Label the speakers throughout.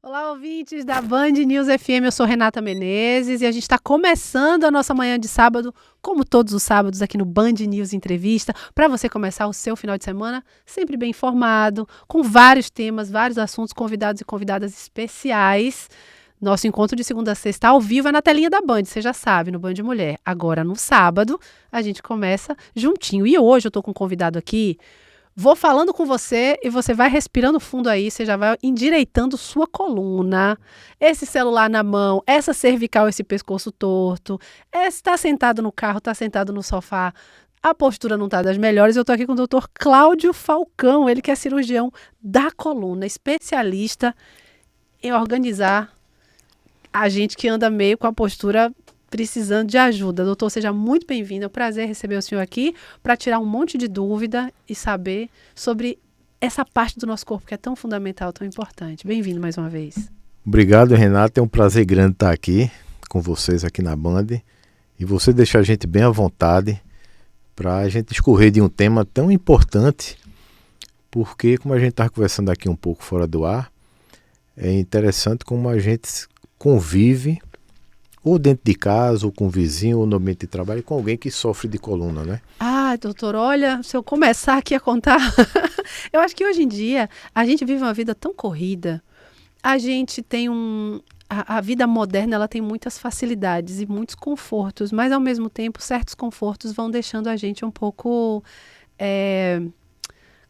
Speaker 1: Olá, ouvintes da Band News FM, eu sou Renata Menezes e a gente está começando a nossa manhã de sábado, como todos os sábados aqui no Band News Entrevista, para você começar o seu final de semana sempre bem informado, com vários temas, vários assuntos, convidados e convidadas especiais. Nosso encontro de segunda a sexta ao vivo é na telinha da Band, você já sabe, no Band Mulher. Agora, no sábado, a gente começa juntinho. E hoje eu estou com um convidado aqui. Vou falando com você e você vai respirando fundo aí, você já vai endireitando sua coluna. Esse celular na mão, essa cervical, esse pescoço torto, está sentado no carro, está sentado no sofá, a postura não está das melhores. Eu estou aqui com o doutor Cláudio Falcão, ele que é cirurgião da coluna, especialista em organizar a gente que anda meio com a postura precisando de ajuda. Doutor, seja muito bem-vindo. É um prazer receber o senhor aqui para tirar um monte de dúvida e saber sobre essa parte do nosso corpo que é tão fundamental, tão importante. Bem-vindo mais uma vez.
Speaker 2: Obrigado, Renata. É um prazer grande estar aqui com vocês aqui na Band. E você deixar a gente bem à vontade para a gente discorrer de um tema tão importante, porque, como a gente está conversando aqui um pouco fora do ar, é interessante como a gente convive ou dentro de casa, ou com o vizinho, ou no ambiente de trabalho, com alguém que sofre de coluna, né?
Speaker 1: Ah, doutor, olha, se eu começar aqui a contar, eu acho que hoje em dia a gente vive uma vida tão corrida, a gente tem a vida moderna, ela tem muitas facilidades e muitos confortos, mas ao mesmo tempo certos confortos vão deixando a gente um pouco...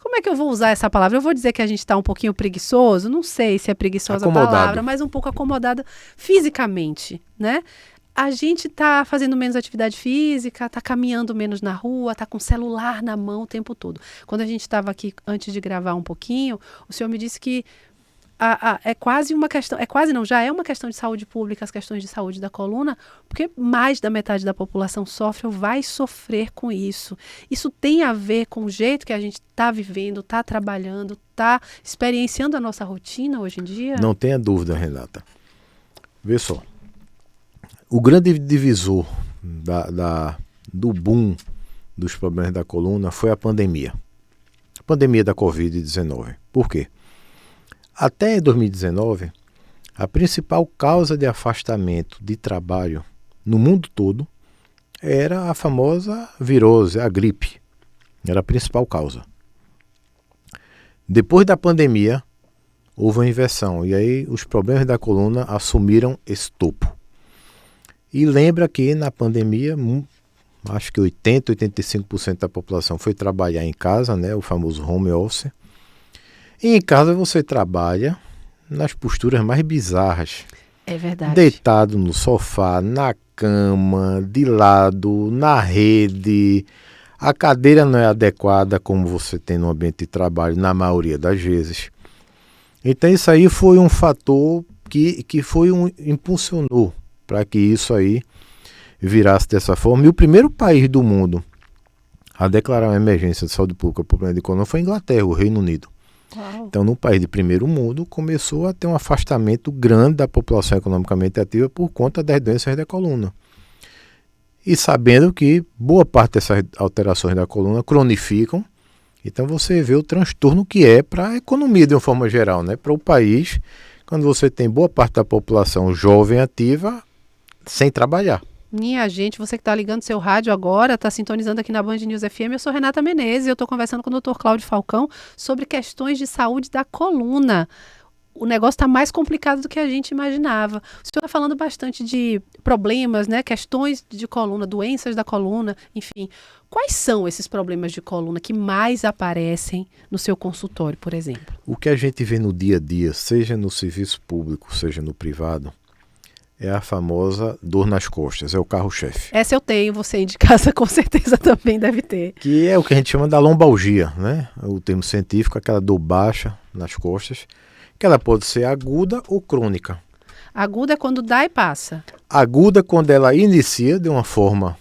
Speaker 1: Como é que eu vou usar essa palavra? Eu vou dizer que a gente está um pouquinho preguiçoso, não sei se é preguiçosa a palavra, mas um pouco acomodada fisicamente, né? A gente está fazendo menos atividade física, está caminhando menos na rua, está com o celular na mão o tempo todo. Quando a gente estava aqui, antes de gravar um pouquinho, o senhor me disse que é quase uma questão, já é uma questão de saúde pública, as questões de saúde da coluna, porque mais da metade da população sofre ou vai sofrer com isso. Isso tem a ver com o jeito que a gente está vivendo, está trabalhando, está experienciando a nossa rotina hoje em dia?
Speaker 2: Não tenha dúvida, Renata. Vê só, o grande divisor do boom dos problemas da coluna foi a pandemia da Covid-19. Por quê? Até 2019, a principal causa de afastamento de trabalho no mundo todo era a famosa virose, a gripe. Era a principal causa. Depois da pandemia, houve uma inversão e aí os problemas da coluna assumiram esse topo. E lembra que na pandemia, acho que 85% da população foi trabalhar em casa, né, o famoso home office. E em casa você trabalha nas posturas mais bizarras.
Speaker 1: É verdade.
Speaker 2: Deitado no sofá, na cama, de lado, na rede. A cadeira não é adequada como você tem no ambiente de trabalho, na maioria das vezes. Então isso aí foi um fator que impulsionou para que isso aí virasse dessa forma. E o primeiro país do mundo a declarar uma emergência de saúde pública por problema de coluna foi a Inglaterra, o Reino Unido.
Speaker 1: Uau.
Speaker 2: Então, no país de primeiro mundo, começou a ter um afastamento grande da população economicamente ativa por conta das doenças da coluna. E sabendo que boa parte dessas alterações da coluna cronificam, então você vê o transtorno que é para a economia de uma forma geral, né? Para o país, quando você tem boa parte da população jovem ativa sem trabalhar.
Speaker 1: Minha gente, você que está ligando seu rádio agora, está sintonizando aqui na Band News FM, eu sou Renata Menezes e eu estou conversando com o Dr. Cláudio Falcão sobre questões de saúde da coluna. O negócio está mais complicado do que a gente imaginava. O senhor está falando bastante de problemas, né? Questões de coluna, doenças da coluna, enfim. Quais são esses problemas de coluna que mais aparecem no seu consultório, por exemplo?
Speaker 2: O que a gente vê no dia a dia, seja no serviço público, seja no privado, é a famosa dor nas costas, é o carro-chefe.
Speaker 1: Essa eu tenho, você aí de casa com certeza também deve ter.
Speaker 2: Que é o que a gente chama da lombalgia, né? O termo científico, aquela dor baixa nas costas, que ela pode ser aguda ou crônica.
Speaker 1: Aguda é quando dá e passa.
Speaker 2: Aguda quando ela inicia de uma forma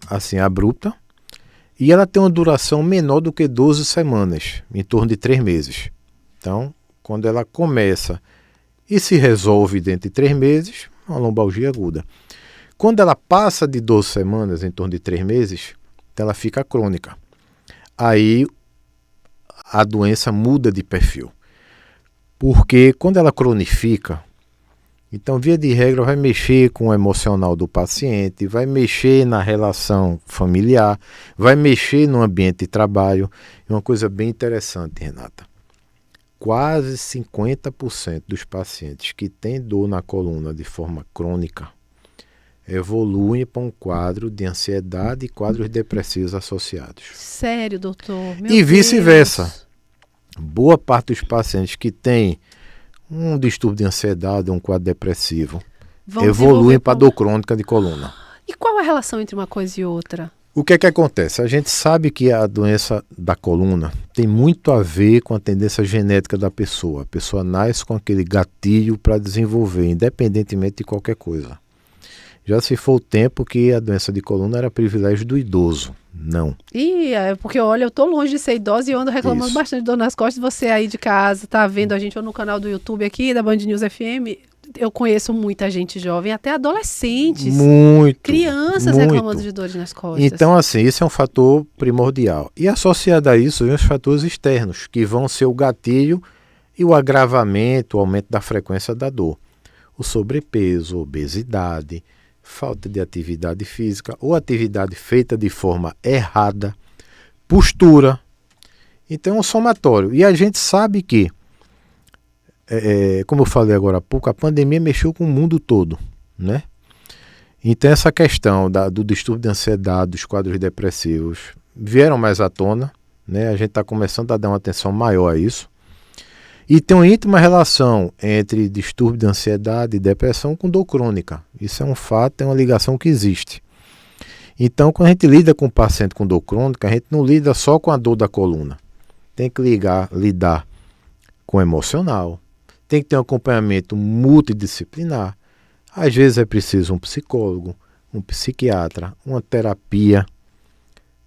Speaker 2: assim abrupta e ela tem uma duração menor do que 12 semanas, em torno de 3 meses. Então, quando ela começa e se resolve dentro de 3 meses, uma lombalgia aguda. Quando ela passa de 12 semanas, em torno de 3 meses, ela fica crônica. Aí a doença muda de perfil. Porque quando ela cronifica, então, via de regra, vai mexer com o emocional do paciente, vai mexer na relação familiar, vai mexer no ambiente de trabalho. E uma coisa bem interessante, Renata, quase 50% dos pacientes que têm dor na coluna de forma crônica evoluem para um quadro de ansiedade e quadros depressivos associados.
Speaker 1: Sério, doutor? Meu
Speaker 2: E vice-versa.
Speaker 1: Deus.
Speaker 2: Boa parte dos pacientes que têm um distúrbio de ansiedade, um quadro depressivo,
Speaker 1: Vão
Speaker 2: evoluem
Speaker 1: desenvolver
Speaker 2: para dor crônica de coluna.
Speaker 1: E qual a relação entre uma coisa e outra?
Speaker 2: O que é que acontece? A gente sabe que a doença da coluna tem muito a ver com a tendência genética da pessoa. A pessoa nasce com aquele gatilho para desenvolver, independentemente de qualquer coisa. Já se for o tempo que a doença de coluna era privilégio do idoso. Não.
Speaker 1: Porque olha, eu tô longe de ser idosa e eu ando reclamando
Speaker 2: Isso.
Speaker 1: bastante de dor nas costas. Você aí de casa, tá vendo a gente ou no canal do YouTube aqui, da Band News FM, eu conheço muita gente jovem, até adolescentes,
Speaker 2: Muito.
Speaker 1: crianças
Speaker 2: muito.
Speaker 1: reclamando de dores nas costas.
Speaker 2: Então, assim, isso é um fator primordial. E associado a isso, vem os fatores externos, que vão ser o gatilho e o agravamento, o aumento da frequência da dor. O sobrepeso, obesidade, falta de atividade física ou atividade feita de forma errada, postura. Então é um somatório. E a gente sabe que, como eu falei agora há pouco, a pandemia mexeu com o mundo todo, né? Então essa questão do distúrbio de ansiedade, dos quadros depressivos, vieram mais à tona, né? A gente está começando a dar uma atenção maior a isso. E tem uma íntima relação entre distúrbio de ansiedade e depressão com dor crônica. Isso é um fato, é uma ligação que existe. Então, quando a gente lida com o paciente com dor crônica, a gente não lida só com a dor da coluna. Tem que lidar com o emocional, tem que ter um acompanhamento multidisciplinar. Às vezes é preciso um psicólogo, um psiquiatra, uma terapia.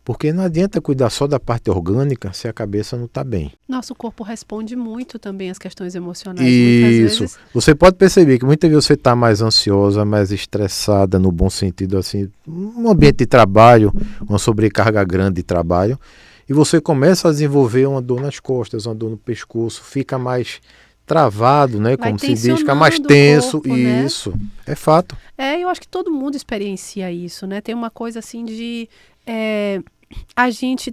Speaker 2: Porque não adianta cuidar só da parte orgânica se a cabeça não está bem.
Speaker 1: Nosso corpo responde muito também às questões emocionais. Muitas vezes.
Speaker 2: Você pode perceber que muitas vezes você está mais ansiosa, mais estressada, no bom sentido, assim, um ambiente de trabalho, uma sobrecarga grande de trabalho, e você começa a desenvolver uma dor nas costas, uma dor no pescoço, fica mais travado, né?
Speaker 1: Vai
Speaker 2: como se diz, fica
Speaker 1: tensionando
Speaker 2: mais
Speaker 1: o
Speaker 2: tenso.
Speaker 1: corpo, né?
Speaker 2: Isso, é fato.
Speaker 1: Eu acho que todo mundo experiencia isso, né? Tem uma coisa assim de a gente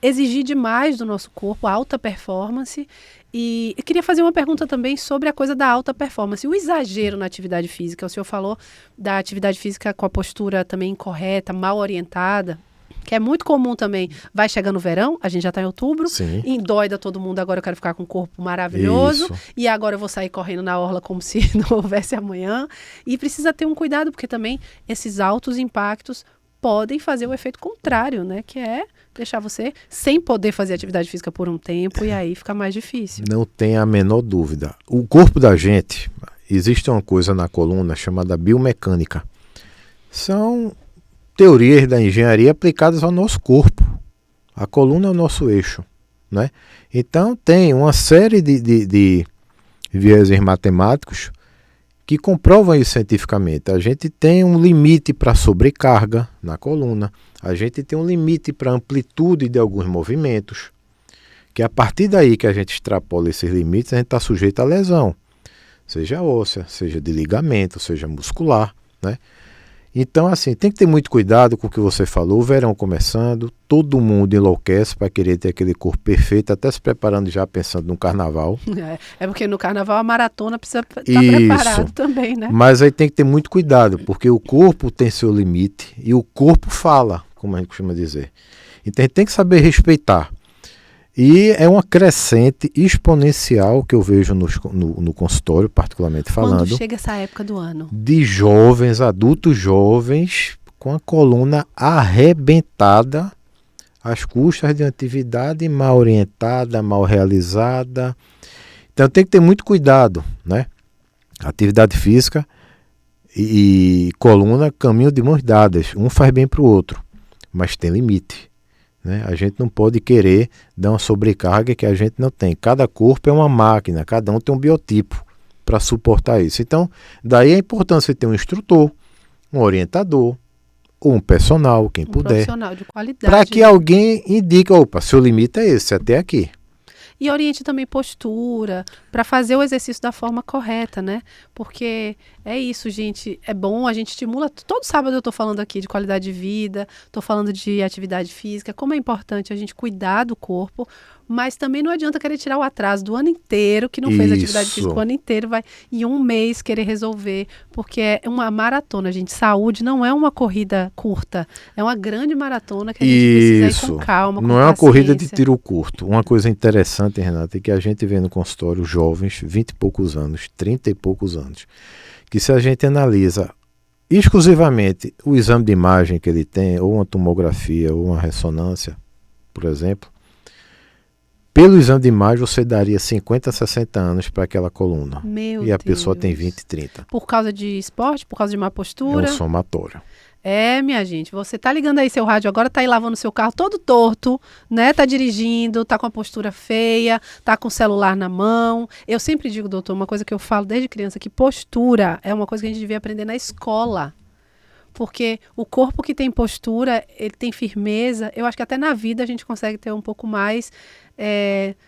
Speaker 1: exigir demais do nosso corpo, alta performance. E eu queria fazer uma pergunta também sobre a coisa da alta performance. O exagero na atividade física. O senhor falou da atividade física com a postura também incorreta, mal orientada, que é muito comum também. Vai chegando o verão, a gente já está em outubro,
Speaker 2: Sim.
Speaker 1: endoida todo mundo, agora eu quero ficar com um corpo maravilhoso,
Speaker 2: Isso.
Speaker 1: e agora eu vou sair correndo na orla como se não houvesse amanhã. E precisa ter um cuidado, porque também esses altos impactos podem fazer o efeito contrário, né? Que é deixar você sem poder fazer atividade física por um tempo, e aí fica mais difícil.
Speaker 2: Não tem a menor dúvida. O corpo da gente, existe uma coisa na coluna chamada biomecânica. São teorias da engenharia aplicadas ao nosso corpo. A coluna é o nosso eixo, né? Então tem uma série de vieses matemáticos que comprovam isso cientificamente. A gente tem um limite para sobrecarga na coluna, a gente tem um limite para amplitude de alguns movimentos, que a partir daí que a gente extrapola esses limites, a gente está sujeito a lesão, seja óssea, seja de ligamento, seja muscular, né? Então, assim, tem que ter muito cuidado com o que você falou. O verão começando, todo mundo enlouquece para querer ter aquele corpo perfeito, até se preparando já pensando no carnaval.
Speaker 1: É porque no carnaval a maratona precisa estar preparado também, né?
Speaker 2: Mas aí tem que ter muito cuidado, porque o corpo tem seu limite e o corpo fala, como a gente costuma dizer. Então a gente tem que saber respeitar. E é uma crescente exponencial que eu vejo no consultório, particularmente falando.
Speaker 1: Quando chega essa época do ano?
Speaker 2: De jovens, adultos jovens, com a coluna arrebentada, às custas de uma atividade mal orientada, mal realizada. Então tem que ter muito cuidado, né? Atividade física e coluna, caminho de mãos dadas. Um faz bem para o outro, mas tem limite. Né? A gente não pode querer dar uma sobrecarga que a gente não tem. Cada corpo é uma máquina, cada um tem um biotipo para suportar isso. Então, daí a importância de ter um instrutor, um orientador, ou um personal, quem puder.
Speaker 1: Profissional de qualidade.
Speaker 2: Para que alguém indique, opa, seu limite é esse, até aqui.
Speaker 1: E oriente também postura, para fazer o exercício da forma correta, né? Porque é isso, gente. É bom, a gente estimula. Todo sábado eu tô falando aqui de qualidade de vida, tô falando de atividade física, como é importante a gente cuidar do corpo, mas também não adianta querer tirar o atraso do ano inteiro, que não fez atividade física o ano inteiro, vai em um mês querer resolver, porque é uma maratona, gente. Saúde não é uma corrida curta, é uma grande maratona que a gente precisa ir com calma, com
Speaker 2: não é uma
Speaker 1: paciência.
Speaker 2: corrida de tiro curto. Uma coisa interessante, Renata, é que a gente vê no consultório jovens, 20 e poucos anos, 30 e poucos anos, que se a gente analisa exclusivamente o exame de imagem que ele tem, ou uma tomografia, ou uma ressonância, por exemplo, pelo exame de imagem você daria 50, 60 anos para aquela coluna. E a pessoa tem 20, 30.
Speaker 1: Por causa de esporte? Por causa de má postura?
Speaker 2: É um somatório.
Speaker 1: É, minha gente, você tá ligando aí seu rádio agora, tá aí lavando seu carro todo torto, né? Tá dirigindo, tá com a postura feia, tá com o celular na mão. Eu sempre digo, doutor, uma coisa que eu falo desde criança, que postura é uma coisa que a gente devia aprender na escola. Porque o corpo que tem postura, ele tem firmeza. Eu acho que até na vida a gente consegue ter um pouco mais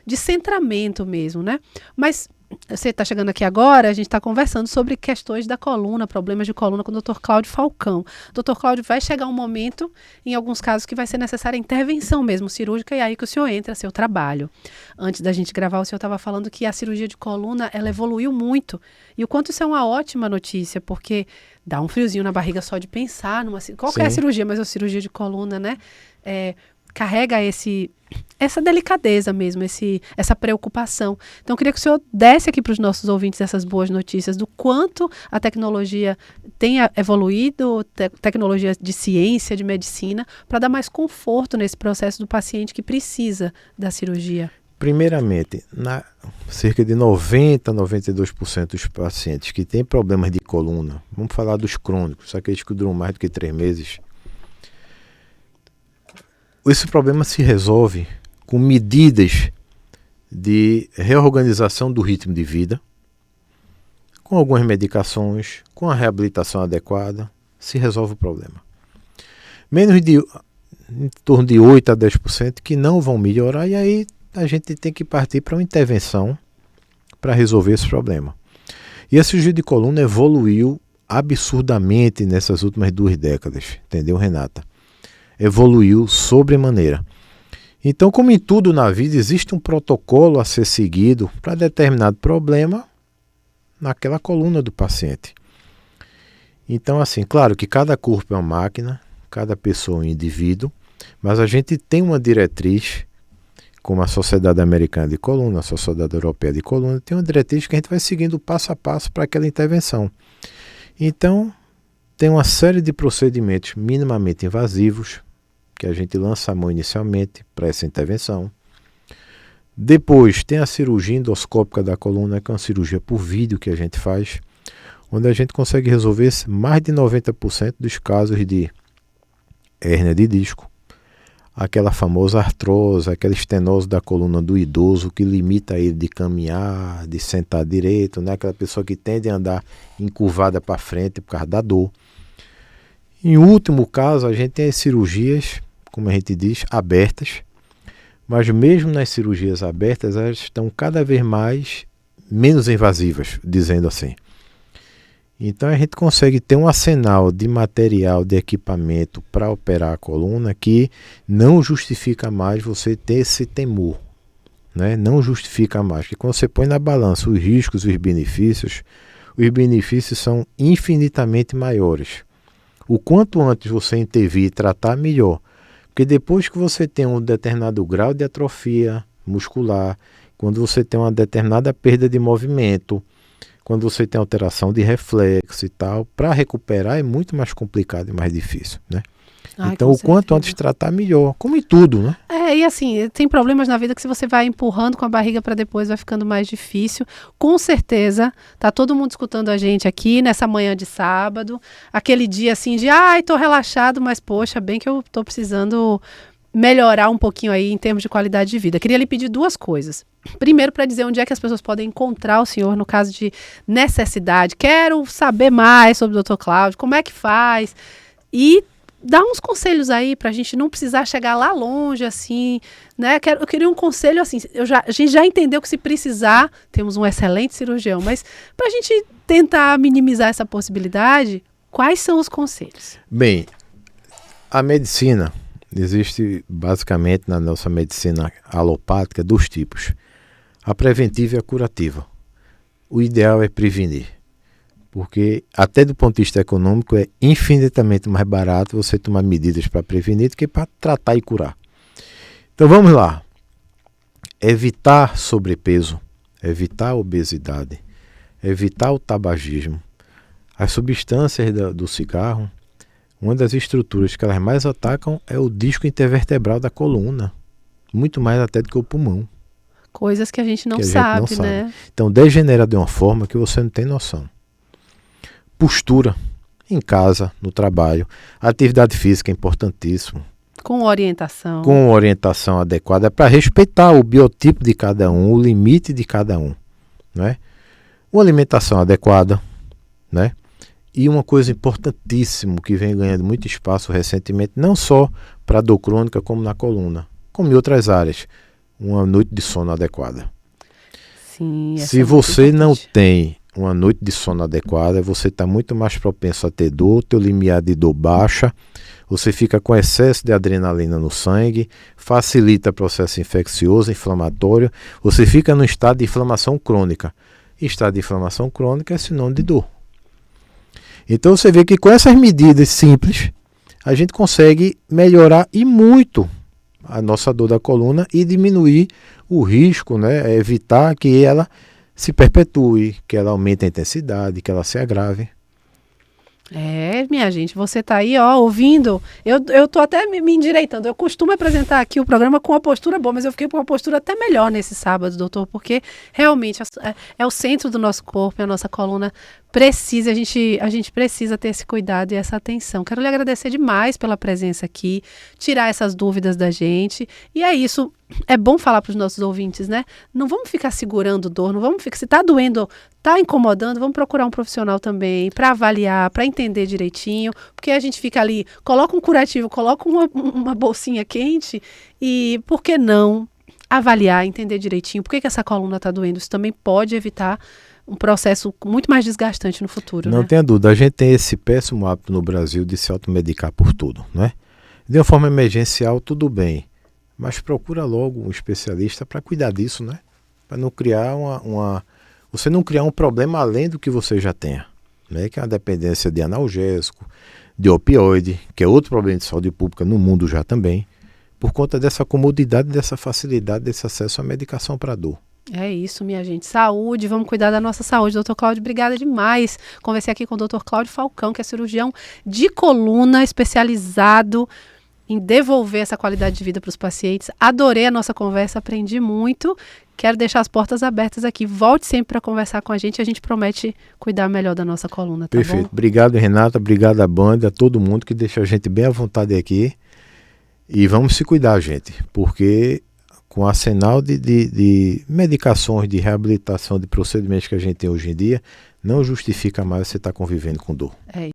Speaker 1: de centramento mesmo, né? Mas você está chegando aqui agora, a gente está conversando sobre questões da coluna, problemas de coluna com o Dr. Cláudio Falcão. Dr. Cláudio, vai chegar um momento, em alguns casos, que vai ser necessária intervenção mesmo cirúrgica, e aí que o senhor entra, seu trabalho. Antes da gente gravar, o senhor estava falando que a cirurgia de coluna, ela evoluiu muito. E o quanto isso é uma ótima notícia, porque dá um friozinho na barriga só de pensar numa qualquer cirurgia, mas a cirurgia de coluna, né? Carrega essa delicadeza mesmo, essa preocupação. Então, eu queria que o senhor desse aqui para os nossos ouvintes essas boas notícias do quanto a tecnologia tem evoluído, tecnologia de ciência, de medicina, para dar mais conforto nesse processo do paciente que precisa da cirurgia.
Speaker 2: Primeiramente, cerca de 90, 92% dos pacientes que têm problemas de coluna, vamos falar dos crônicos, aqueles que duram mais do que 3 meses, esse problema se resolve com medidas de reorganização do ritmo de vida, com algumas medicações, com a reabilitação adequada, se resolve o problema. Em torno de 8 a 10% que não vão melhorar, e aí a gente tem que partir para uma intervenção para resolver esse problema. E a cirurgia de coluna evoluiu absurdamente nessas últimas 2 décadas, entendeu, Renata? Evoluiu sobremaneira. Então, como em tudo na vida, existe um protocolo a ser seguido para determinado problema naquela coluna do paciente. Então, assim, claro que cada corpo é uma máquina, cada pessoa é um indivíduo, mas a gente tem uma diretriz, como a Sociedade Americana de Coluna, a Sociedade Europeia de Coluna, tem uma diretriz que a gente vai seguindo passo a passo para aquela intervenção. Então, tem uma série de procedimentos minimamente invasivos, que a gente lança a mão inicialmente para essa intervenção. Depois tem a cirurgia endoscópica da coluna, que é uma cirurgia por vídeo que a gente faz, onde a gente consegue resolver mais de 90% dos casos de hérnia de disco, aquela famosa artrose, aquela estenose da coluna do idoso que limita ele de caminhar, de sentar direito, né? Aquela pessoa que tende a andar encurvada para frente por causa da dor. Em último caso, a gente tem as cirurgias, como a gente diz, abertas, mas mesmo nas cirurgias abertas, elas estão cada vez menos invasivas, dizendo assim. Então a gente consegue ter um arsenal de material, de equipamento para operar a coluna que não justifica mais você ter esse temor, né? Não justifica mais, porque quando você põe na balança os riscos e os benefícios são infinitamente maiores. O quanto antes você intervir e tratar, melhor. Porque depois que você tem um determinado grau de atrofia muscular, quando você tem uma determinada perda de movimento, quando você tem alteração de reflexo e tal, para recuperar é muito mais complicado e mais difícil, né? Então, o quanto antes tratar, melhor. Como em tudo, né?
Speaker 1: E assim, tem problemas na vida que se você vai empurrando com a barriga para depois, vai ficando mais difícil. Com certeza, tá todo mundo escutando a gente aqui nessa manhã de sábado. Aquele dia assim de, tô relaxado, mas poxa, bem que eu tô precisando melhorar um pouquinho aí em termos de qualidade de vida. Queria lhe pedir 2 coisas. Primeiro, para dizer onde é que as pessoas podem encontrar o senhor no caso de necessidade. Quero saber mais sobre o Dr. Cláudio, como é que faz? E dá uns conselhos aí pra gente não precisar chegar lá longe, assim, né? Eu queria um conselho, assim, a gente já entendeu que se precisar, temos um excelente cirurgião, mas pra gente tentar minimizar essa possibilidade, quais são os conselhos?
Speaker 2: Bem, a medicina, existe basicamente na nossa medicina alopática 2 tipos. A preventiva e a curativa. O ideal é prevenir. Porque, até do ponto de vista econômico, é infinitamente mais barato você tomar medidas para prevenir do que para tratar e curar. Então vamos lá. Evitar sobrepeso, evitar a obesidade, evitar o tabagismo. As substâncias do cigarro, uma das estruturas que elas mais atacam é o disco intervertebral da coluna. Muito mais até do que o pulmão.
Speaker 1: Coisas que a gente não
Speaker 2: Que a gente
Speaker 1: sabe,
Speaker 2: não sabe.
Speaker 1: né?
Speaker 2: Então degenera de uma forma que você não tem noção. Postura, em casa, no trabalho. Atividade física é importantíssimo.
Speaker 1: Com orientação.
Speaker 2: Com orientação adequada para respeitar o biotipo de cada um, o limite de cada um. Né? Uma alimentação adequada. Né? E uma coisa importantíssima que vem ganhando muito espaço recentemente, não só para a dor crônica como na coluna, como em outras áreas. Uma noite de sono adequada.
Speaker 1: Sim,
Speaker 2: Se você não tem uma noite de sono adequada, você está muito mais propenso a ter dor, teu limiar de dor baixa, você fica com excesso de adrenalina no sangue, facilita o processo infeccioso, inflamatório, você fica no estado de inflamação crônica. E estado de inflamação crônica é sinônimo de dor. Então você vê que com essas medidas simples, a gente consegue melhorar e muito a nossa dor da coluna e diminuir o risco, né, evitar que ela se perpetue, que ela aumente a intensidade, que ela se agrave.
Speaker 1: Minha gente, você tá aí, ó, ouvindo. Eu tô até me endireitando. Eu costumo apresentar aqui o programa com uma postura boa, mas eu fiquei com uma postura até melhor nesse sábado, doutor, porque realmente é o centro do nosso corpo, e a nossa coluna precisa, a gente precisa ter esse cuidado e essa atenção. Quero lhe agradecer demais pela presença aqui, tirar essas dúvidas da gente. E é isso, é bom falar para os nossos ouvintes, né? Não vamos ficar segurando dor, não vamos ficar, se tá doendo, tá incomodando, vamos procurar um profissional também para avaliar, para entender direitinho, porque a gente fica ali, coloca um curativo, coloca uma bolsinha quente e por que não avaliar, entender direitinho por que essa coluna está doendo? Isso também pode evitar um processo muito mais desgastante no futuro.
Speaker 2: Não
Speaker 1: né?
Speaker 2: tenha dúvida, a gente tem esse péssimo hábito no Brasil de se automedicar por tudo, né? De uma forma emergencial, tudo bem, mas procura logo um especialista para cuidar disso, né? Para não criar você não criar um problema além do que você já tenha, né? Que é a dependência de analgésico, de opioide, que é outro problema de saúde pública no mundo já também, por conta dessa comodidade, dessa facilidade, desse acesso à medicação para dor.
Speaker 1: É isso, minha gente. Saúde, vamos cuidar da nossa saúde. Doutor Cláudio, obrigada demais. Conversei aqui com o doutor Cláudio Falcão, que é cirurgião de coluna, especializado em devolver essa qualidade de vida para os pacientes. Adorei a nossa conversa, aprendi muito. Quero deixar as portas abertas aqui. Volte sempre para conversar com a gente promete cuidar melhor da nossa coluna, tá
Speaker 2: Perfeito.
Speaker 1: bom?
Speaker 2: Obrigado, Renata. Obrigado à banda, a todo mundo que deixa a gente bem à vontade aqui. E vamos se cuidar, gente, porque com o arsenal de medicações, de reabilitação, de procedimentos que a gente tem hoje em dia, não justifica mais você estar convivendo com dor.
Speaker 1: É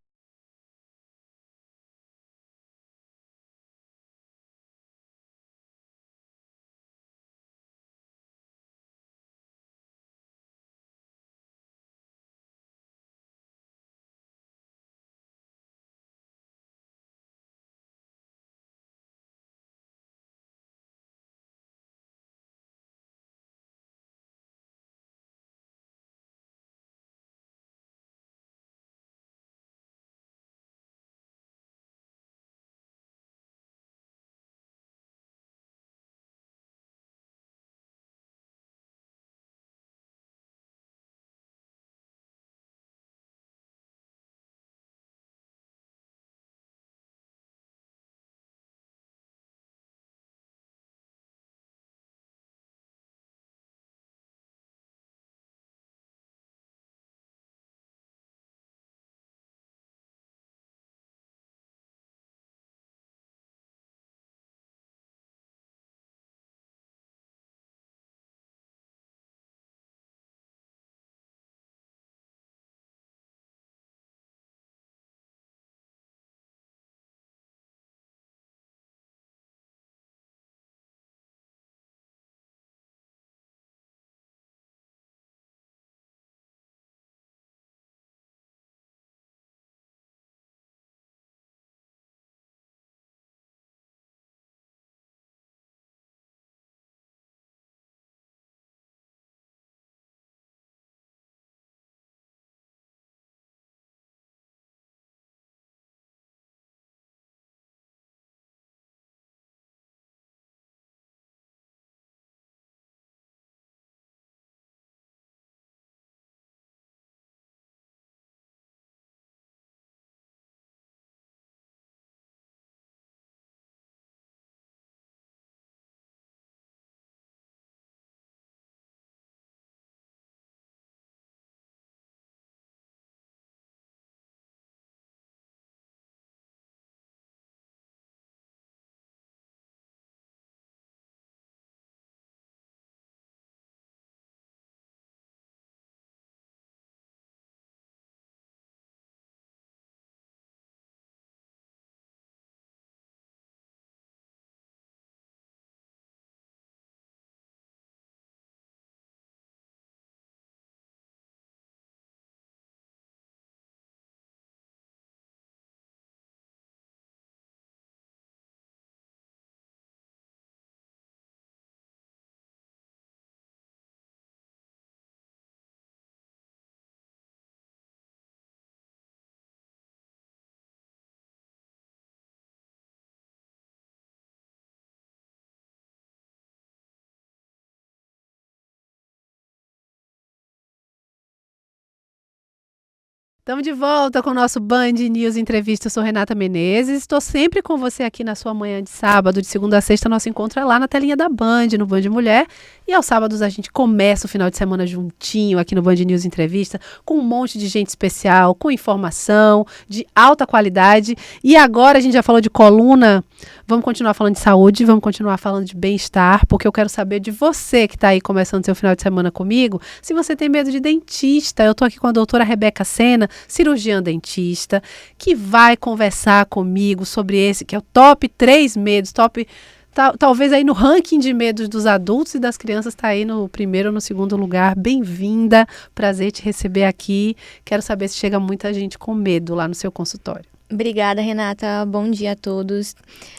Speaker 1: Estamos de volta com o nosso Band News Entrevista. Eu sou Renata Menezes. Estou sempre com você aqui na sua manhã de sábado, de segunda a sexta. Nosso encontro é lá na telinha da Band, no Band Mulher. E aos sábados a gente começa o final de semana juntinho aqui no Band News Entrevista, com um monte de gente especial, com informação de alta qualidade. E agora a gente já falou de coluna. Vamos continuar falando de saúde, vamos continuar falando de bem-estar, porque eu quero saber de você que está aí começando seu final de semana comigo, se você tem medo de dentista. Eu estou aqui com a doutora Rebeca Sena, cirurgiã dentista, que vai conversar comigo sobre esse, que é o top 3 medos, talvez aí no ranking de medos dos adultos e das crianças está aí no primeiro ou no segundo lugar. Bem-vinda, prazer te receber aqui. Quero saber se chega muita gente com medo lá no seu consultório.
Speaker 3: Obrigada, Renata. Bom dia a todos.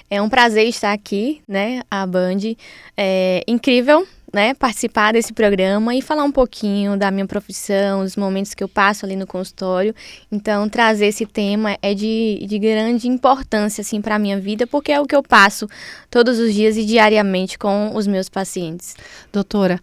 Speaker 3: É um prazer estar aqui, né, a Band. É incrível, né, participar desse programa e falar um pouquinho da minha profissão, dos momentos que eu passo ali no consultório. Então, trazer esse tema é de grande importância, assim, para a minha vida, porque é o que eu passo todos os dias e diariamente com os meus pacientes.
Speaker 1: Doutora,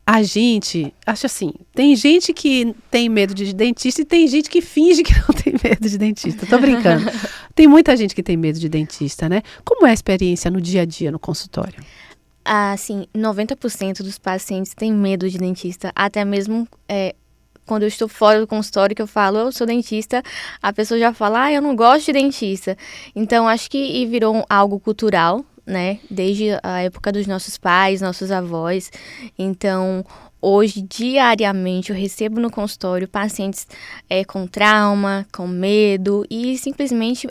Speaker 1: a gente, acho assim, tem gente que tem medo de dentista e tem gente que finge que não tem medo de dentista. Tô brincando. Tem muita gente que tem medo de dentista, né? Como é a experiência no dia a dia no consultório?
Speaker 3: Assim, 90% dos pacientes têm medo de dentista, até mesmo quando eu estou fora do consultório, que eu falo, eu sou dentista, a pessoa já fala, eu não gosto de dentista. Então, acho que virou algo cultural, né, desde a época dos nossos pais, nossos avós. Então, hoje, diariamente, eu recebo no consultório pacientes com trauma, com medo e simplesmente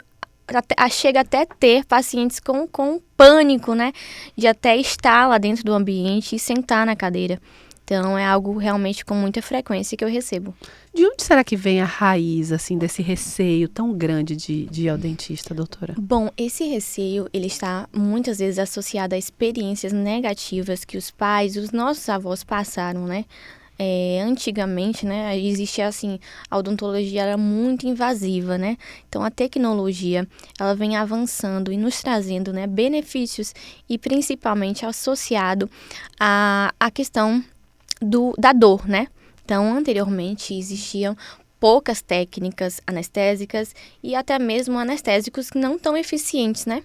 Speaker 3: chega até ter pacientes com pânico, né, de até estar lá dentro do ambiente e sentar na cadeira. Então, é algo realmente com muita frequência que eu recebo.
Speaker 1: De onde será que vem a raiz, assim, desse receio tão grande de ir ao dentista, doutora?
Speaker 3: Bom, esse receio, ele está muitas vezes associado a experiências negativas que os pais, os nossos avós passaram, né? Antigamente, né, existia assim, a odontologia era muito invasiva, né? Então, a tecnologia, ela vem avançando e nos trazendo, né, benefícios e principalmente associado à questão da dor, né? Então, anteriormente existiam poucas técnicas anestésicas e até mesmo anestésicos não tão eficientes, né?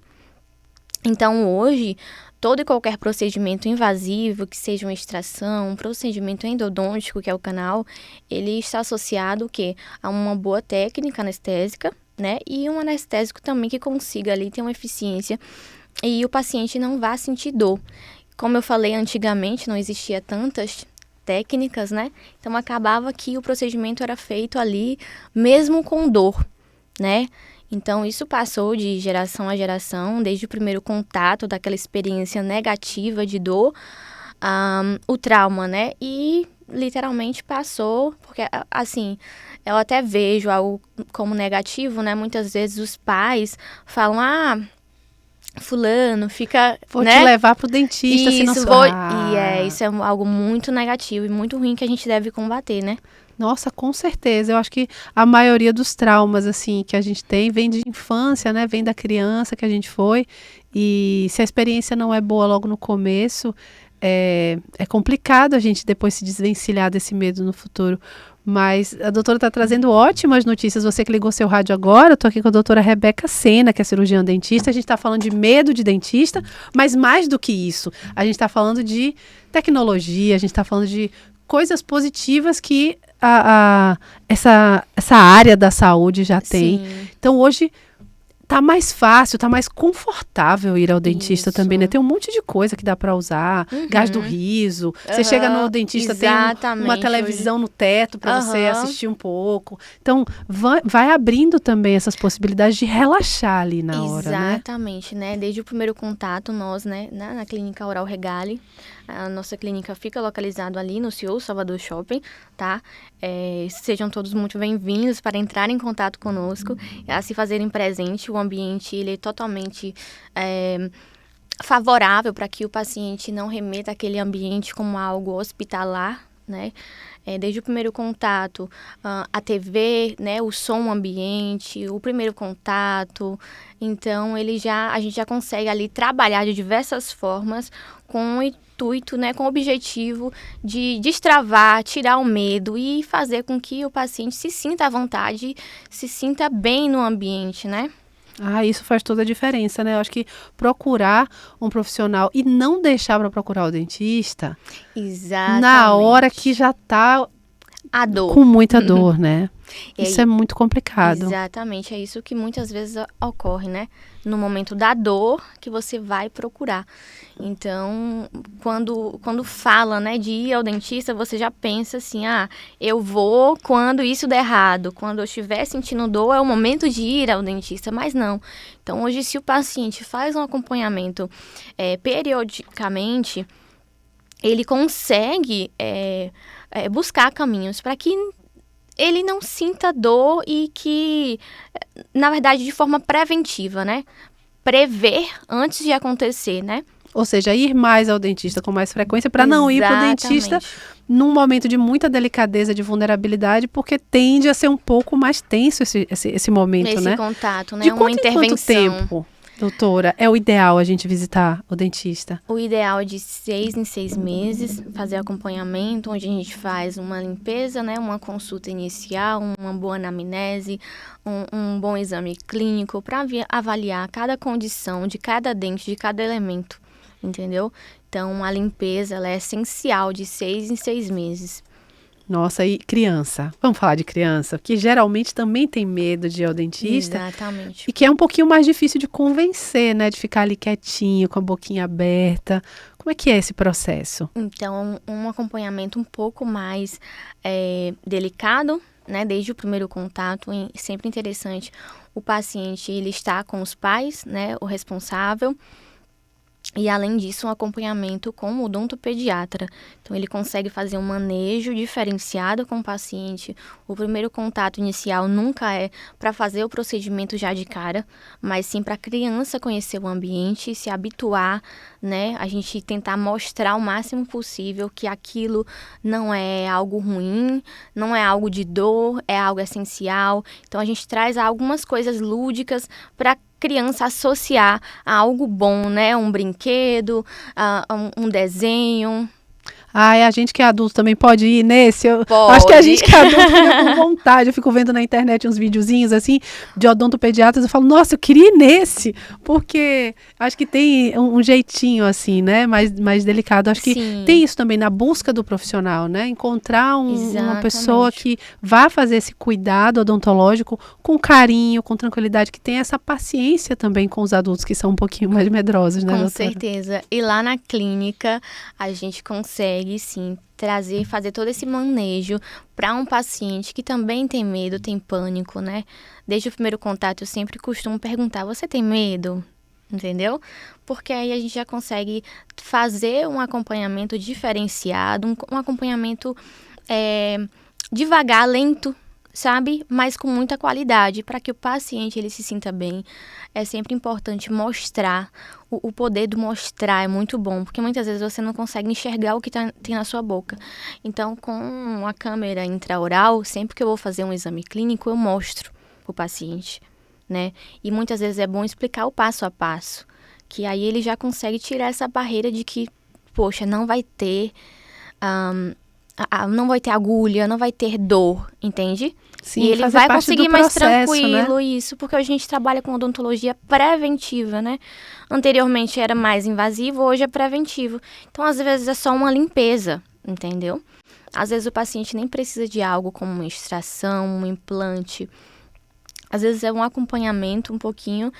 Speaker 3: Então, hoje, todo e qualquer procedimento invasivo, que seja uma extração, um procedimento endodôntico, que é o canal, ele está associado o quê? A uma boa técnica anestésica, né? E um anestésico também que consiga ali ter uma eficiência e o paciente não vá sentir dor. Como eu falei, antigamente não existia tantas técnicas, né? Então, acabava que o procedimento era feito ali, mesmo com dor, né? Então, isso passou de geração a geração, desde o primeiro contato daquela experiência negativa de dor, o trauma, né? E, literalmente, passou, porque, assim, eu até vejo algo como negativo, né? Muitas vezes os pais falam, fulano fica,
Speaker 1: vou
Speaker 3: né,
Speaker 1: te levar pro dentista, se não sou.
Speaker 3: Isso é algo muito negativo e muito ruim que a gente deve combater, né?
Speaker 1: Nossa, com certeza. Eu acho que a maioria dos traumas, assim, que a gente tem vem de infância, né? Vem da criança que a gente foi. E se a experiência não é boa logo no começo, é complicado a gente depois se desvencilhar desse medo no futuro. Mas a doutora está trazendo ótimas notícias. Você que ligou seu rádio agora, eu estou aqui com a doutora Rebeca Sena, que é cirurgiã dentista. A gente está falando de medo de dentista, mas mais do que isso, a gente está falando de tecnologia, a gente está falando de coisas positivas que essa área da saúde já tem. Sim. Então, hoje tá mais fácil, tá mais confortável ir ao dentista também, né? Tem um monte de coisa que dá para usar. Gás do riso. Você chega no dentista,
Speaker 3: exatamente,
Speaker 1: tem uma televisão no teto para você assistir um pouco. Então, vai abrindo também essas possibilidades de relaxar ali na hora, né?
Speaker 3: Exatamente, né? Desde o primeiro contato, nós, né, na Clínica Oral Regale, a nossa clínica fica localizada ali no CEO Salvador Shopping, tá? Sejam todos muito bem-vindos para entrar em contato conosco, a se fazerem presente. O ambiente, ele é totalmente favorável para que o paciente não remeta aquele ambiente como algo hospitalar, né? Desde o primeiro contato, a TV, né? O som ambiente, o primeiro contato. Então, a gente já consegue ali trabalhar de diversas formas com o intuito, né? Com o objetivo de destravar, tirar o medo e fazer com que o paciente se sinta à vontade, se sinta bem no ambiente, né?
Speaker 1: Isso faz toda a diferença, né? Eu acho que procurar um profissional e não deixar para procurar o dentista
Speaker 3: Exatamente.
Speaker 1: na hora que já está
Speaker 3: A dor.
Speaker 1: com muita dor, né? Isso é muito complicado.
Speaker 3: Exatamente, é isso que muitas vezes ocorre, né? No momento da dor que você vai procurar. Então, quando fala, né, de ir ao dentista, você já pensa assim, eu vou quando isso der errado. Quando eu estiver sentindo dor, é o momento de ir ao dentista, mas não. Então, hoje, se o paciente faz um acompanhamento periodicamente, ele consegue buscar caminhos para que ele não sinta dor e que, na verdade, de forma preventiva, né? Prever antes de acontecer, né?
Speaker 1: Ou seja, ir mais ao dentista com mais frequência para não ir para o dentista num momento de muita delicadeza, de vulnerabilidade, porque tende a ser um pouco mais tenso esse momento, né?
Speaker 3: Esse contato, né?
Speaker 1: De
Speaker 3: uma intervenção.
Speaker 1: Quanto tempo, doutora, é o ideal a gente visitar o dentista?
Speaker 3: O ideal é de 6 em 6 meses, fazer acompanhamento, onde a gente faz uma limpeza, né? Uma consulta inicial, uma boa anamnese, um bom exame clínico para avaliar cada condição de cada dente, de cada elemento, entendeu? Então, a limpeza ela é essencial de 6 em 6 meses.
Speaker 1: Nossa, e criança? Vamos falar de criança, que geralmente também tem medo de ir ao dentista.
Speaker 3: Exatamente.
Speaker 1: E que é um pouquinho mais difícil de convencer, né? De ficar ali quietinho, com a boquinha aberta. Como é que é esse processo?
Speaker 3: Então, um acompanhamento um pouco mais delicado, né? Desde o primeiro contato, sempre interessante. O paciente, ele está com os pais, né? O responsável. E, além disso, um acompanhamento com o odontopediatra. Então, ele consegue fazer um manejo diferenciado com o paciente. O primeiro contato inicial nunca é para fazer o procedimento já de cara, mas sim para a criança conhecer o ambiente, se habituar, né? A gente tentar mostrar o máximo possível que aquilo não é algo ruim, não é algo de dor, é algo essencial. Então, a gente traz algumas coisas lúdicas para criança associar a algo bom, né? Um brinquedo, um desenho.
Speaker 1: A gente que é adulto também pode ir nesse?
Speaker 3: Pode.
Speaker 1: Acho que a gente que é adulto fica com vontade. Eu fico vendo na internet uns videozinhos assim, de odontopediatras. Eu falo, nossa, eu queria ir nesse. Porque acho que tem um jeitinho assim, né? Mais delicado. Acho que tem isso também na busca do profissional, né? Encontrar uma pessoa que vá fazer esse cuidado odontológico com carinho, com tranquilidade, que tenha essa paciência também com os adultos que são um pouquinho mais medrosos, né, doutora?
Speaker 3: Com certeza. E lá na clínica, a gente consegue sim, fazer todo esse manejo para um paciente que também tem medo, tem pânico, né? Desde o primeiro contato, eu sempre costumo perguntar, você tem medo? Entendeu? Porque aí a gente já consegue fazer um acompanhamento diferenciado, um acompanhamento devagar, lento, sabe? Mas com muita qualidade, para que o paciente ele se sinta bem. É sempre importante mostrar. O poder do mostrar é muito bom, porque muitas vezes você não consegue enxergar o que tem na sua boca. Então, com a câmera intraoral, sempre que eu vou fazer um exame clínico, eu mostro o paciente, né? E muitas vezes é bom explicar o passo a passo, que aí ele já consegue tirar essa barreira de que, poxa, não vai ter agulha, não vai ter dor, entende?
Speaker 1: Sim,
Speaker 3: e ele vai conseguir mais tranquilo, né? Isso, porque a gente trabalha com odontologia preventiva, né? Anteriormente era mais invasivo, hoje é preventivo. Então, às vezes, é só uma limpeza, entendeu? Às vezes, o paciente nem precisa de algo como uma extração, um implante. Às vezes, é um acompanhamento um pouquinho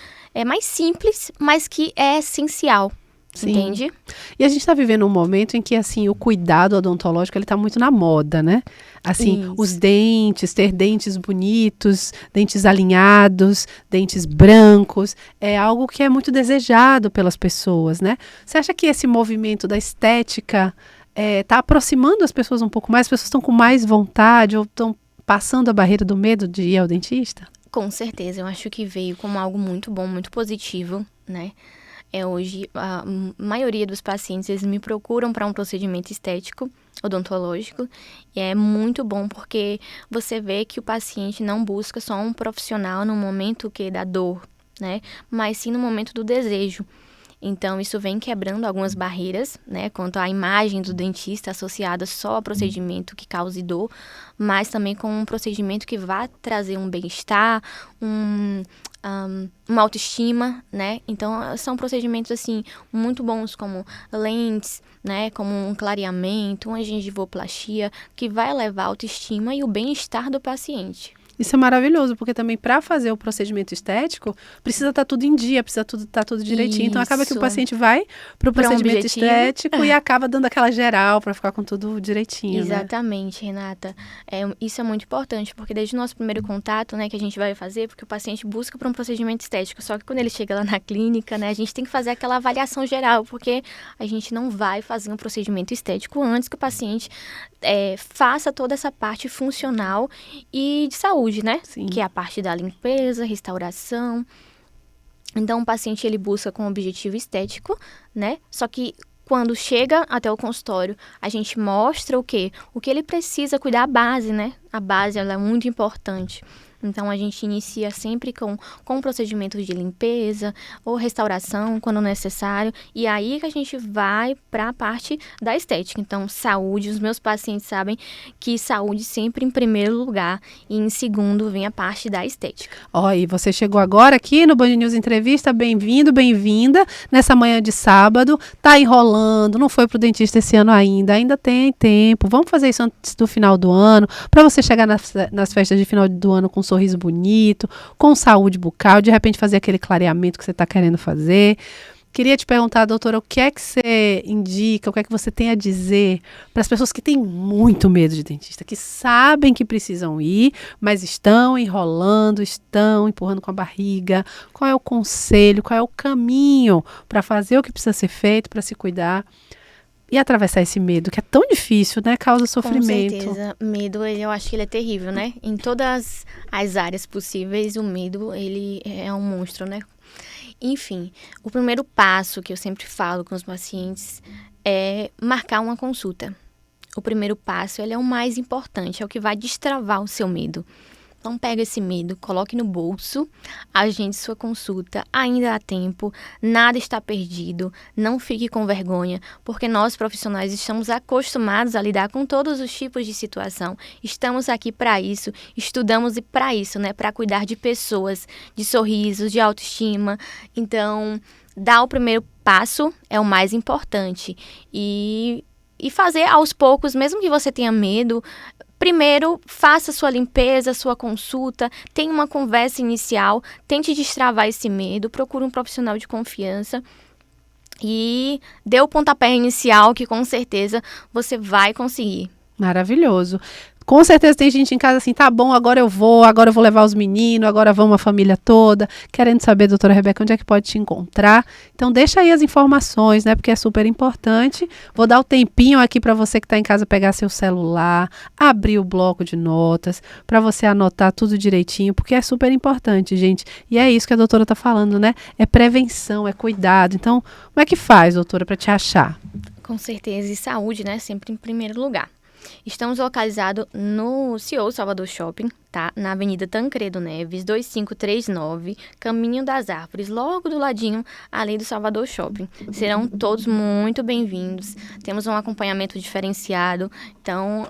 Speaker 3: mais simples, mas que é essencial. Sim. Entende?
Speaker 1: E a gente está vivendo um momento em que, assim, o cuidado odontológico, ele está muito na moda, né? Assim, isso. Os dentes, ter dentes bonitos, dentes alinhados, dentes brancos, é algo que é muito desejado pelas pessoas, né? Você acha que esse movimento da estética está aproximando as pessoas um pouco mais? As pessoas estão com mais vontade ou estão passando a barreira do medo de ir ao dentista?
Speaker 3: Com certeza, eu acho que veio como algo muito bom, muito positivo, né? Hoje, a maioria dos pacientes, eles me procuram para um procedimento estético, odontológico, e é muito bom porque você vê que o paciente não busca só um profissional no momento da dor, né? Mas sim no momento do desejo. Então, isso vem quebrando algumas barreiras, né, quanto à imagem do dentista associada só ao procedimento que cause dor, mas também com um procedimento que vai trazer um bem-estar, uma autoestima, né? Então, são procedimentos, assim, muito bons, como lentes, né, como um clareamento, uma gengivoplastia, que vai levar a autoestima e o bem-estar do paciente.
Speaker 1: Isso é maravilhoso, porque também para fazer o procedimento estético, precisa estar tudo em dia, precisa estar tudo direitinho. Então, acaba que o paciente vai para o procedimento estético e acaba dando aquela geral para ficar com tudo direitinho,
Speaker 3: Exatamente, né? Renata. Isso é muito importante, porque desde o nosso primeiro contato, né, que a gente vai fazer, porque o paciente busca para um procedimento estético, só que quando ele chega lá na clínica, né, a gente tem que fazer aquela avaliação geral, porque a gente não vai fazer um procedimento estético antes que o paciente faça toda essa parte funcional e de saúde, né?
Speaker 1: Sim.
Speaker 3: Que é a parte da limpeza, restauração. Então, o paciente, ele busca com objetivo estético, né? Só que quando chega até o consultório, a gente mostra o quê? O que ele precisa cuidar, a base, né? A base, ela é muito importante. Então, a gente inicia sempre com procedimentos de limpeza ou restauração, quando necessário. E aí que a gente vai para a parte da estética. Então, saúde. Os meus pacientes sabem que saúde sempre em primeiro lugar. E em segundo vem a parte da estética.
Speaker 1: E você chegou agora aqui no Band News Entrevista. Bem-vindo, bem-vinda. Nessa manhã de sábado. Tá enrolando, não foi pro dentista esse ano ainda. Ainda tem tempo. Vamos fazer isso antes do final do ano. Para você chegar nas festas de final do ano com sorriso bonito, com saúde bucal, de repente fazer aquele clareamento que você está querendo fazer. Queria te perguntar, doutora, o que é que você indica, o que é que você tem a dizer para as pessoas que têm muito medo de dentista, que sabem que precisam ir, mas estão enrolando, estão empurrando com a barriga? Qual é o conselho, qual é o caminho para fazer o que precisa ser feito, para se cuidar e atravessar esse medo, que é tão difícil, né? Causa sofrimento.
Speaker 3: Com certeza. Medo, eu acho que ele é terrível, né? Em todas as áreas possíveis, o medo, ele é um monstro, né? Enfim, o primeiro passo que eu sempre falo com os pacientes é marcar uma consulta. O primeiro passo, ele é o mais importante, é o que vai destravar o seu medo. Então, pega esse medo, coloque no bolso, agende sua consulta, ainda há tempo, nada está perdido, não fique com vergonha, porque nós profissionais estamos acostumados a lidar com todos os tipos de situação. Estamos aqui para isso, estudamos e para isso, né? Para cuidar de pessoas, de sorrisos, de autoestima. Então, dar o primeiro passo é o mais importante. E fazer aos poucos, mesmo que você tenha medo. Primeiro, faça sua limpeza, sua consulta, tenha uma conversa inicial, tente destravar esse medo, procure um profissional de confiança e dê o pontapé inicial que com certeza você vai conseguir.
Speaker 1: Maravilhoso. Com certeza tem gente em casa assim, tá bom, agora eu vou levar os meninos, agora vamos a família toda, querendo saber, doutora Rebeca, onde é que pode te encontrar. Então deixa aí as informações, né, porque é super importante. Vou dar o tempinho aqui para você que está em casa pegar seu celular, abrir o bloco de notas, para você anotar tudo direitinho, porque é super importante, gente. E é isso que a doutora está falando, né? É prevenção, é cuidado. Então, como é que faz, doutora, para te achar?
Speaker 3: Com certeza, e saúde, né, sempre em primeiro lugar. Estamos localizados no CEO Salvador Shopping, tá? Na Avenida Tancredo Neves, 2539, Caminho das Árvores, logo do ladinho ali do Salvador Shopping. Serão todos muito bem-vindos. Temos um acompanhamento diferenciado, então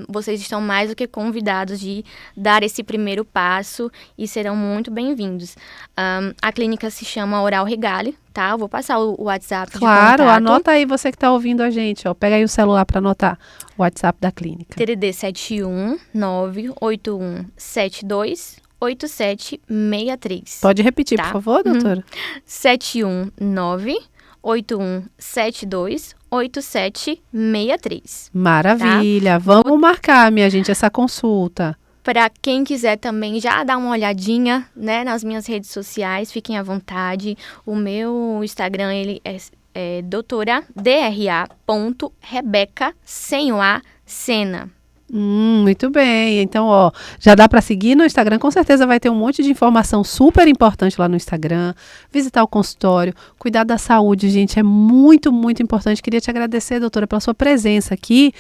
Speaker 3: vocês estão mais do que convidados de dar esse primeiro passo e serão muito bem-vindos. A clínica se chama Oral Regale, tá? Eu vou passar o WhatsApp de contato.
Speaker 1: Claro, anota aí você que está ouvindo a gente, ó. Pega aí o celular para anotar o WhatsApp da clínica.
Speaker 3: TDD 71981728763.
Speaker 1: Pode repetir,
Speaker 3: tá?
Speaker 1: por favor, doutora?
Speaker 3: 71981728763.
Speaker 1: Maravilha. Tá? Vamos marcar, minha gente, essa consulta.
Speaker 3: Para quem quiser também já dar uma olhadinha, né, nas minhas redes sociais, fiquem à vontade. O meu Instagram, ele é doutora.dra.rebeca, sem o A, Sena.
Speaker 1: Muito bem. Então, ó, já dá para seguir no Instagram. Com certeza vai ter um monte de informação super importante lá no Instagram. Visitar o consultório, cuidar da saúde, gente, é muito, muito importante. Queria te agradecer, doutora, pela sua presença aqui,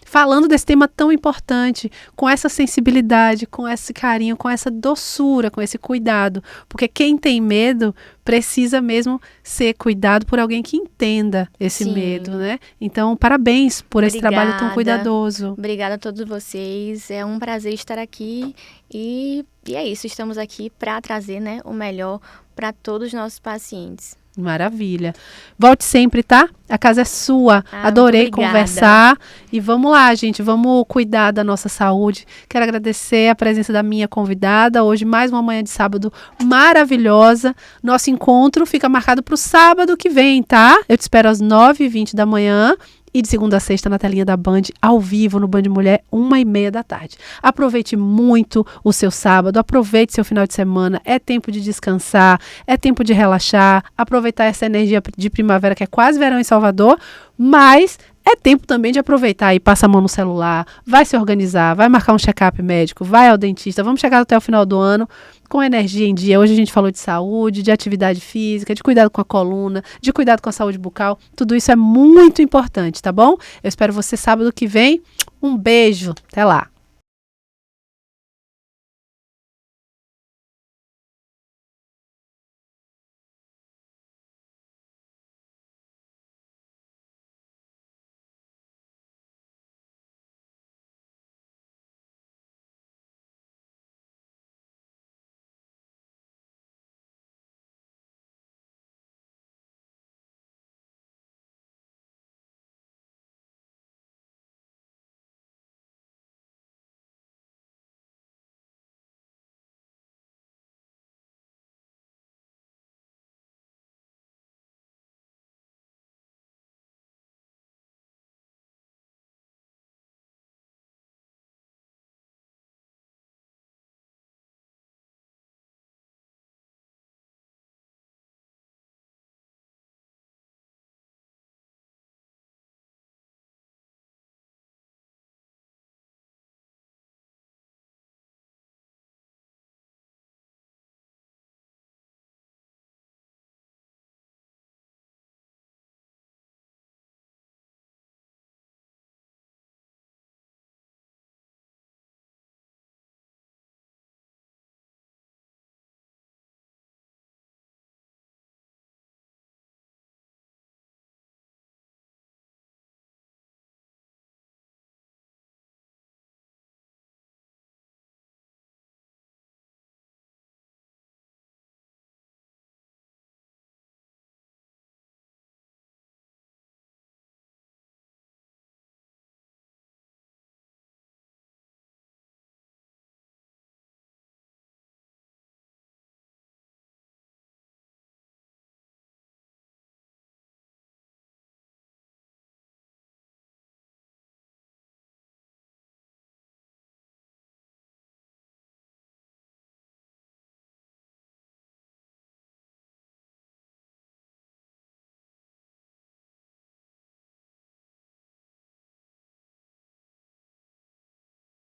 Speaker 1: falando desse tema tão importante, com essa sensibilidade, com esse carinho, com essa doçura, com esse cuidado. Porque quem tem medo precisa mesmo ser cuidado por alguém que entenda esse
Speaker 3: Sim.
Speaker 1: medo, né? Então, parabéns por esse trabalho tão
Speaker 3: Obrigada.
Speaker 1: cuidadoso.
Speaker 3: Obrigada a todos vocês. É um prazer estar aqui. E é isso, estamos aqui para trazer, né, o melhor para todos os nossos pacientes.
Speaker 1: Maravilha. Volte sempre, tá? A casa é sua. Adorei
Speaker 3: muito obrigada.
Speaker 1: conversar. E vamos lá, gente. Vamos cuidar da nossa saúde. Quero agradecer a presença da minha convidada. Hoje, mais uma manhã de sábado maravilhosa. Nosso encontro fica marcado para o sábado que vem, tá? Eu te espero às 9h20 da manhã. E de segunda a sexta na telinha da Band, ao vivo no Band Mulher, 1h30 da tarde. Aproveite muito o seu sábado, aproveite seu final de semana. É tempo de descansar, é tempo de relaxar, aproveitar essa energia de primavera, que é quase verão em Salvador, mas é tempo também de aproveitar e passar a mão no celular, vai se organizar, vai marcar um check-up médico, vai ao dentista. Vamos chegar até o final do ano com energia em dia. Hoje a gente falou de saúde, de atividade física, de cuidado com a coluna, de cuidado com a saúde bucal. Tudo isso é muito importante, tá bom? Eu espero você sábado que vem. Um beijo. Até lá.